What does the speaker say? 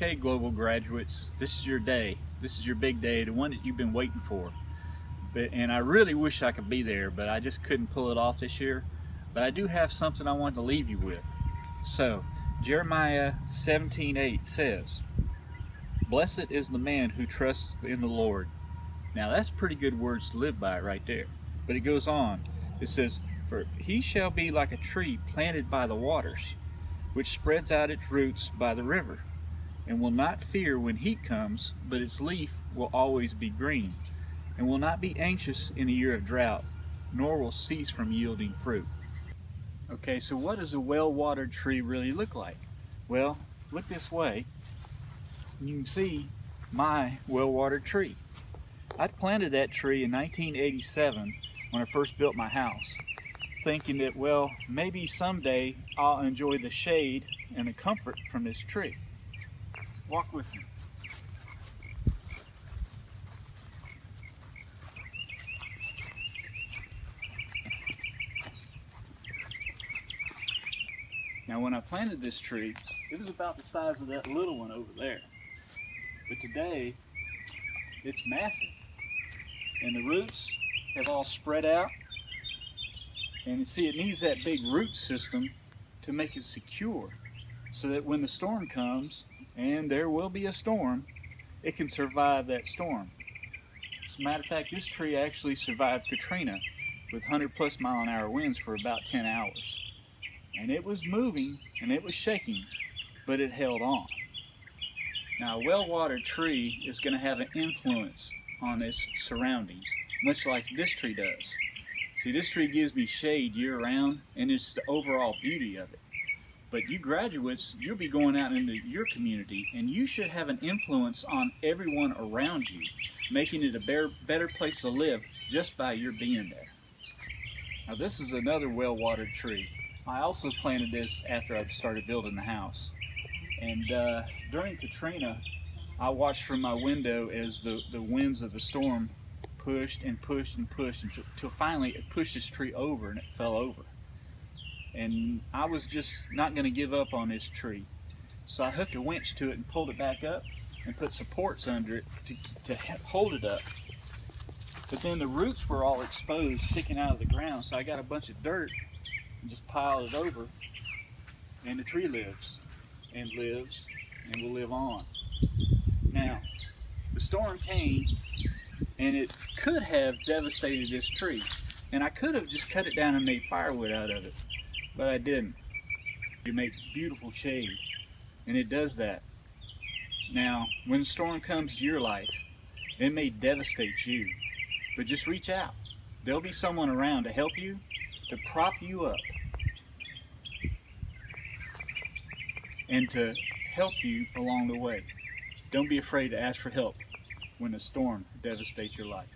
Okay, global graduates, this is your day. This is your big day, the one that you've been waiting for. And I really wish I could be there, but I just couldn't pull it off this year. But I do have something I want to leave you with. So, Jeremiah 17:8 says, "Blessed is the man who trusts in the Lord." Now that's pretty good words to live by right there. But it goes on. It says, "For he shall be like a tree planted by the waters, which spreads out its roots by the river, and will not fear when heat comes, but its leaf will always be green, and will not be anxious in a year of drought, nor will cease from yielding fruit." Okay, so what does a well-watered tree really look like? Well, look this way. You can see my well-watered tree. I planted that tree in 1987 when I first built my house, thinking that, well, maybe someday I'll enjoy the shade and the comfort from this tree. Walk with me. Now when I planted this tree, it was about the size of that little one over there. But today, it's massive. And the roots have all spread out. And you see, it needs that big root system to make it secure, so that when the storm comes, and there will be a storm, it can survive that storm. As a matter of fact, this tree actually survived Katrina with 100+ mile-an-hour winds for about 10 hours. And it was moving and it was shaking, but it held on. Now, a well-watered tree is going to have an influence on its surroundings, much like this tree does. See, this tree gives me shade year-round, and it's the overall beauty of it. But you graduates, you'll be going out into your community, and you should have an influence on everyone around you, making it a better place to live just by your being there. Now, this is another well-watered tree. I also planted this after I started building the house. And during Katrina, I watched from my window as the winds of the storm pushed and pushed and pushed until finally it pushed this tree over and it fell over. And I was just not going to give up on this tree. So I hooked a winch to it and pulled it back up and put supports under it to hold it up. But then the roots were all exposed, sticking out of the ground, so I got a bunch of dirt and just piled it over, and the tree lives and lives and will live on. Now, the storm came and it could have devastated this tree, and I could have just cut it down and made firewood out of it, but I didn't. It makes beautiful shade, and it does that. Now, when the storm comes to your life, it may devastate you, but just reach out. There'll be someone around to help you, to prop you up, and to help you along the way. Don't be afraid to ask for help when a storm devastates your life.